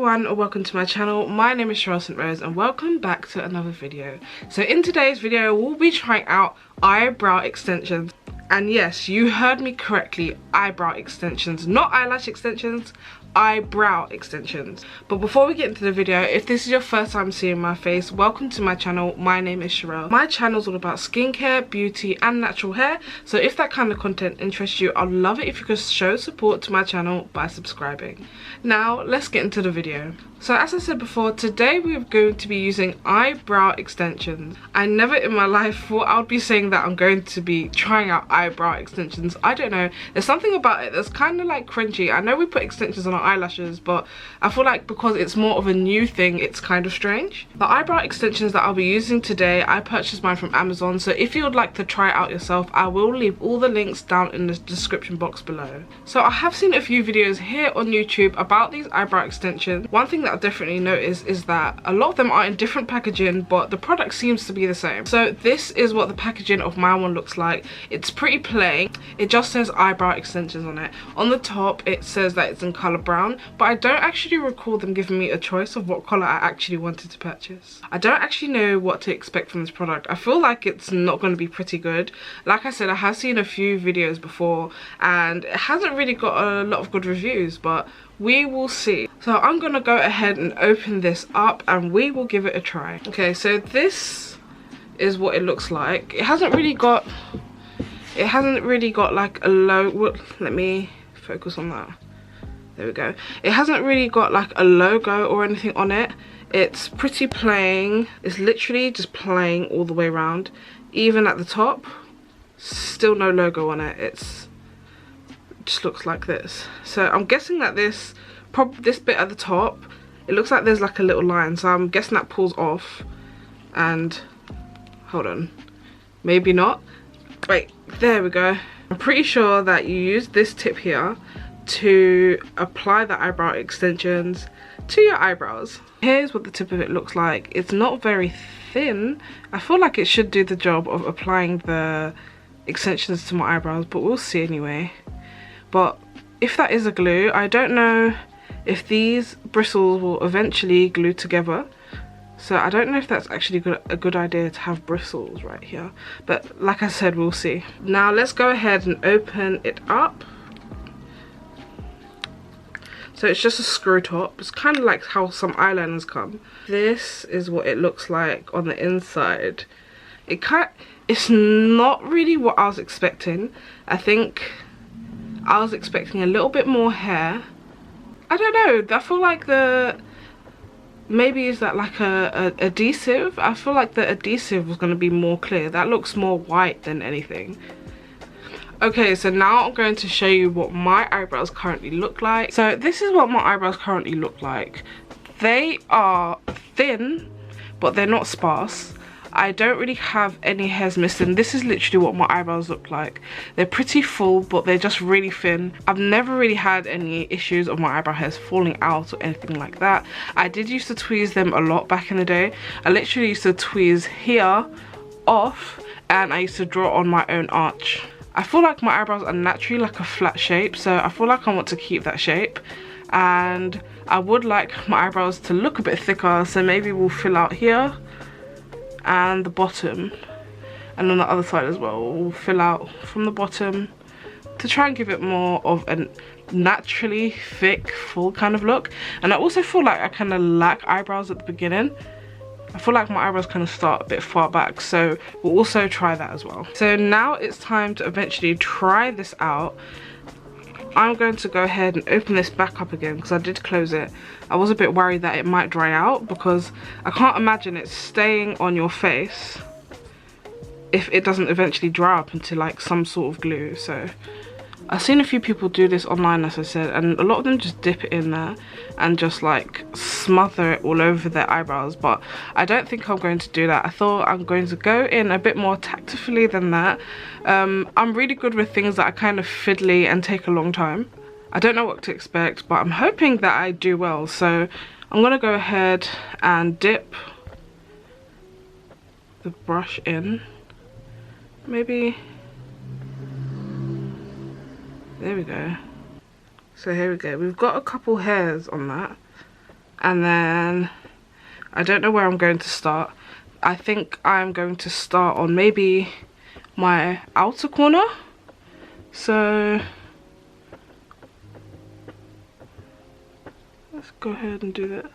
everyone, and welcome to my channel. My name is Cheryl St. Rose and welcome back to another video. So in today's video we'll be trying out eyebrow extensions. And yes, you heard me correctly, eyebrow extensions, not eyelash extensions, eyebrow extensions. But before we get into the video, if this is your first time seeing my face, welcome to my channel. My name is Cheryl. My channel is all about skincare, beauty and natural hair, so if that kind of content interests you, I'd love it if you could show support to my channel by subscribing. Now let's get into the video. So as I said before, today we're going to be using eyebrow extensions. I never in my life thought I would be saying that I'm going to be trying out eyebrow extensions. I don't know, there's something about it that's kind of like cringy. I know we put extensions on our eyelashes, but I feel like because it's more of a new thing, it's kind of strange. The eyebrow extensions that I'll be using today, I purchased mine from Amazon, so if you would like to try it out yourself, I will leave all the links down in the description box below. So I have seen a few videos here on YouTube about these eyebrow extensions. One thing that I've definitely noticed is that a lot of them are in different packaging, but the product seems to be the same. So this is what the packaging of my one looks like. It's pretty plain. It just says eyebrow extensions on it. On the top it says that it's in colour brown, but I don't actually recall them giving me a choice of what colour I actually wanted to purchase. I don't actually know what to expect from this product. I feel like it's not going to be pretty good. Like I said, I have seen a few videos before and it hasn't really got a lot of good reviews, but we will see. So I'm gonna go ahead and open this up and we will give it a try. Okay, so this is what it looks like. It hasn't really got like a logo. Let me focus on that. There we go. It hasn't really got like a logo or anything on it. It's pretty plain. It's literally just plain all the way around. Even at the top, still no logo on it. It just looks like this. So I'm guessing that this bit at the top, it looks like there's like a little line, so I'm guessing that pulls off. And hold on, maybe not. Wait, there we go. I'm pretty sure that you use this tip here to apply the eyebrow extensions to your eyebrows. Here's what the tip of it looks like. It's not very thin. I feel like it should do the job of applying the extensions to my eyebrows, but we'll see anyway. But if that is a glue, I don't know if these bristles will eventually glue together. So I don't know if that's actually a good idea to have bristles right here. But like I said, we'll see. Now let's go ahead and open it up. So it's just a screw top. It's kind of like how some eyeliners come. This is what it looks like on the inside. It's not really what I was expecting. I think I was expecting a little bit more hair. I don't know, I feel like maybe is that like a adhesive? I feel like the adhesive was going to be more clear. That looks more white than anything. Okay, so now I'm going to show you what my eyebrows currently look like. So this is what my eyebrows currently look like. They are thin, but they're not sparse. I don't really have any hairs missing. This is literally what my eyebrows look like. They're pretty full, but they're just really thin. I've never really had any issues of my eyebrow hairs falling out or anything like that. I did used to tweeze them a lot back in the day. I literally used to tweeze here off and I used to draw on my own arch. I feel like my eyebrows are naturally like a flat shape, so I feel like I want to keep that shape. And I would like my eyebrows to look a bit thicker, so maybe we'll fill out here and the bottom, and on the other side as well. We'll fill out from the bottom to try and give it more of a naturally thick, full kind of look. And I also feel like I kind of lack eyebrows at the beginning. I feel like my eyebrows kind of start a bit far back, so we'll also try that as well. So now it's time to eventually try this out. I'm going to go ahead and open this back up again because I did close it. I was a bit worried that it might dry out because I can't imagine it staying on your face if it doesn't eventually dry up into like some sort of glue. So I've seen a few people do this online, as I said, and a lot of them just dip it in there and just like smother it all over their eyebrows, but I don't think I'm going to do that. I thought I'm going to go in a bit more tactfully than that. I'm really good with things that are kind of fiddly and take a long time. I don't know what to expect, but I'm hoping that I do well. So I'm gonna go ahead and dip the brush in. Maybe there we go. So here we go. We've got a couple hairs on that. And then I don't know where I'm going to start. I think I'm going to start on maybe my outer corner. So let's go ahead and do this.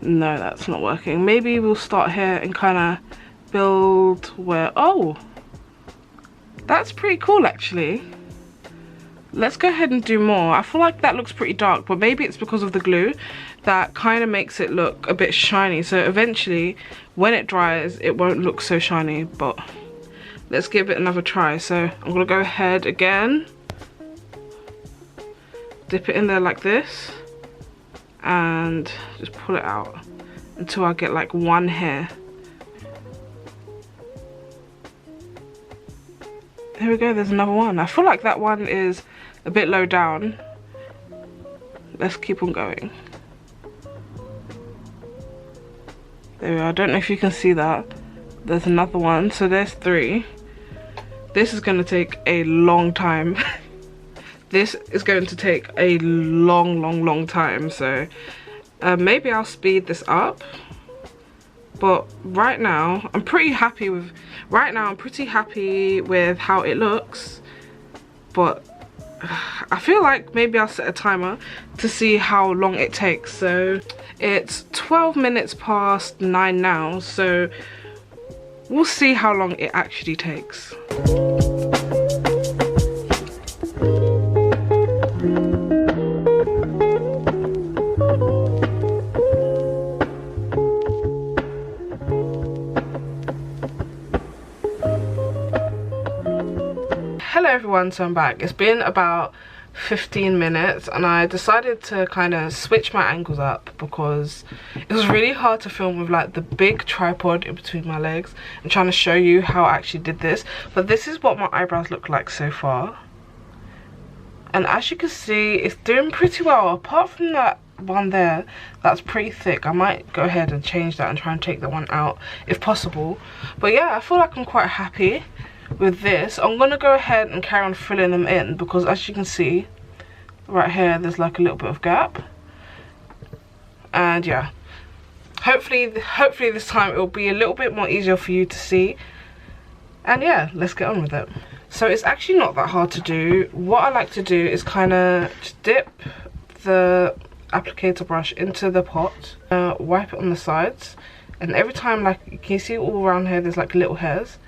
No, that's not working. Maybe we'll start here and kind of build where, oh, that's pretty cool actually. Let's go ahead and do more. I feel like that looks pretty dark, but maybe it's because of the glue that kind of makes it look a bit shiny. So eventually when it dries, it won't look so shiny, but let's give it another try. So I'm gonna go ahead again, dip it in there like this, and just pull it out until I get like one hair. There we go, there's another one. I feel like that one is a bit low down. Let's keep on going. There we are. I don't know if you can see that. There's another one, so there's 3. This is going to take a long time. This is going to take a long time, so maybe I'll speed this up. But right now I'm pretty happy with how it looks, but I feel like maybe I'll set a timer to see how long it takes. So it's 12 minutes past 9 now, so we'll see how long it actually takes. Hello everyone, so I'm back. It's been about 15 minutes and I decided to kind of switch my angles up because it was really hard to film with like the big tripod in between my legs and trying to show you how I actually did this. But this is what my eyebrows look like so far, and as you can see, it's doing pretty well apart from that one there that's pretty thick. I might go ahead and change that and try and take that one out if possible. But yeah, I feel like I'm quite happy with this. I'm gonna go ahead and carry on filling them in because as you can see right here, there's like a little bit of gap. And yeah, hopefully this time it will be a little bit more easier for you to see. And yeah, let's get on with it. So it's actually not that hard to do. What I like to do is kind of just dip the applicator brush into the pot, wipe it on the sides, and every time, like you can see all around here, there's like little hairs.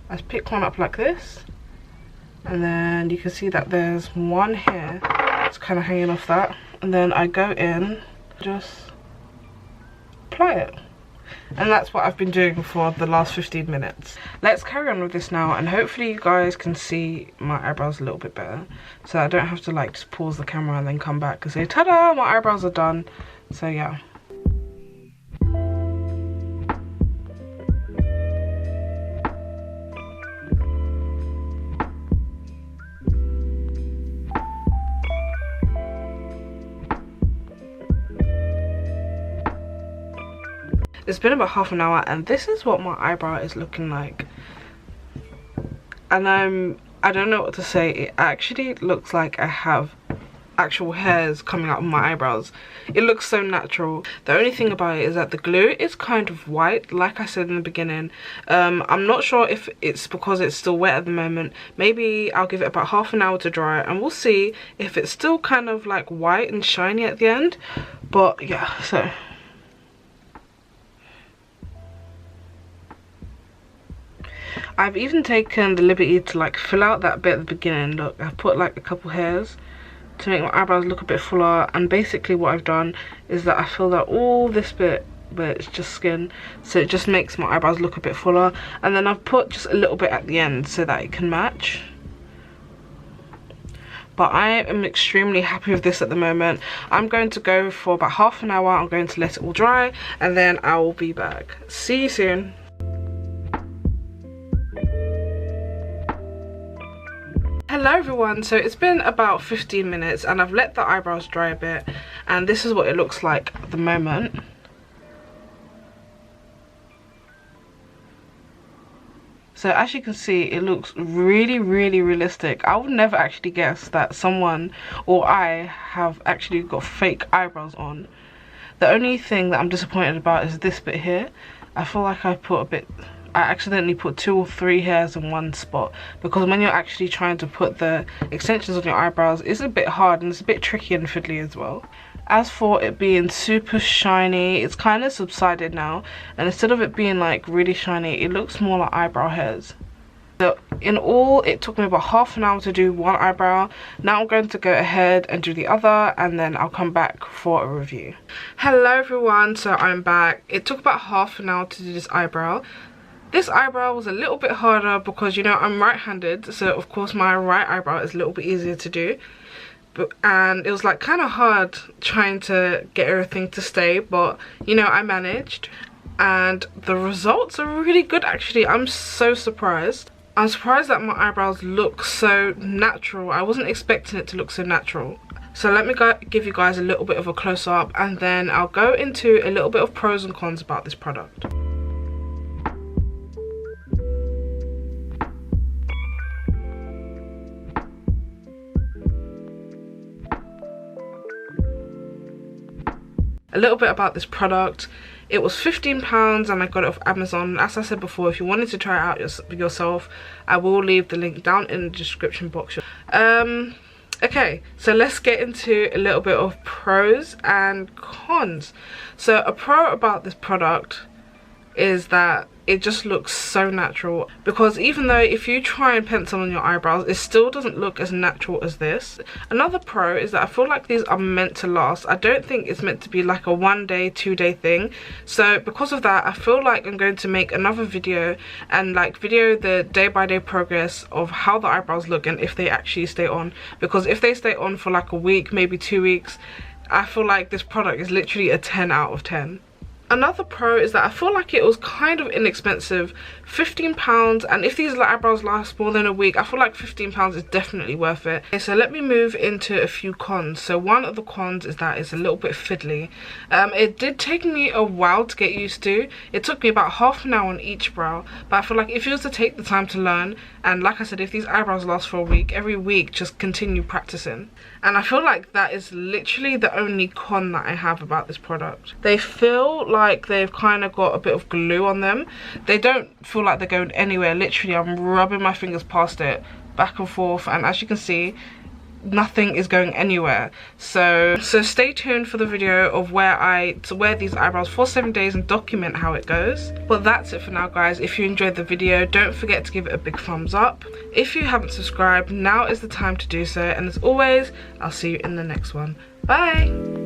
I just pick one up like this, and then you can see that there's one hair that's kind of hanging off that, and then I go in, just apply it. And that's what I've been doing for the last 15 minutes. Let's carry on with this now, and hopefully you guys can see my eyebrows a little bit better, so I don't have to like just pause the camera and then come back and say, ta-da, my eyebrows are done. So yeah. It's been about half an hour and this is what my eyebrow is looking like. And I don't know what to say. It actually looks like I have actual hairs coming out of my eyebrows. It looks so natural. The only thing about it is that the glue is kind of white, like I said in the beginning. I'm not sure if it's because it's still wet at the moment. Maybe I'll give it about half an hour to dry and we'll see if it's still kind of like white and shiny at the end. But yeah, so I've even taken the liberty to like fill out that bit at the beginning. Look, I've put like a couple hairs to make my eyebrows look a bit fuller, and basically what I've done is that I filled out all this bit where it's just skin, so it just makes my eyebrows look a bit fuller, and then I've put just a little bit at the end so that it can match. But I am extremely happy with this at the moment. I'm going to go for about half an hour. I'm going to let it all dry and then I will be back. See you soon. Hello everyone, so it's been about 15 minutes and I've let the eyebrows dry a bit, and this is what it looks like at the moment. So as you can see, it looks really realistic. I would never actually guess that someone or I have actually got fake eyebrows on. The only thing that I'm disappointed about is this bit here. I feel like I accidentally put 2 or 3 hairs in one spot, because when you're actually trying to put the extensions on your eyebrows, it's a bit hard and it's a bit tricky and fiddly as well. As for it being super shiny, it's kind of subsided now, and instead of it being like really shiny, it looks more like eyebrow hairs. So in all, it took me about half an hour to do one eyebrow. Now I'm going to go ahead and do the other, and then I'll come back for a review. Hello everyone, so I'm back. It took about half an hour to do this eyebrow. This eyebrow was a little bit harder because, you know, I'm right-handed, so of course my right eyebrow is a little bit easier to do. And it was like kind of hard trying to get everything to stay, but you know, I managed, and the results are really good actually. I'm so surprised. I'm surprised that my eyebrows look so natural. I wasn't expecting it to look so natural. So let me give you guys a little bit of a close-up, and then I'll go into a little bit of pros and cons about this product. A little bit about this product. It was £15 and I got it off Amazon. As I said before, if you wanted to try it out yourself, I will leave the link down in the description box. Okay, so let's get into a little bit of pros and cons. So a pro about this product is that it just looks so natural, because even though if you try and pencil on your eyebrows, it still doesn't look as natural as this. Another pro is that I feel like these are meant to last. I don't think it's meant to be like a 1-day, 2-day thing. So because of that, I feel like I'm going to make another video and like video the day-by-day progress of how the eyebrows look and if they actually stay on. Because if they stay on for like a week, maybe 2 weeks, I feel like this product is literally a 10 out of 10. Another pro is that I feel like it was kind of inexpensive, £15, and if these eyebrows last more than a week, I feel like £15 is definitely worth it. Okay, so let me move into a few cons. So one of the cons is that it's a little bit fiddly. It did take me a while to get used to. It took me about half an hour on each brow, but I feel like if you was to take the time to learn, and like I said, if these eyebrows last for a week, every week just continue practicing. And I feel like that is literally the only con that I have about this product. They feel like they've kind of got a bit of glue on them. They don't feel like they're going anywhere. Literally, I'm rubbing my fingers past it back and forth, and as you can see, nothing is going anywhere. So stay tuned for the video of where I wear these eyebrows for 7 days and document how it goes. But that's it for now, guys. If you enjoyed the video, don't forget to give it a big thumbs up. If you haven't subscribed, now is the time to do so, and as always, I'll see you in the next one. Bye.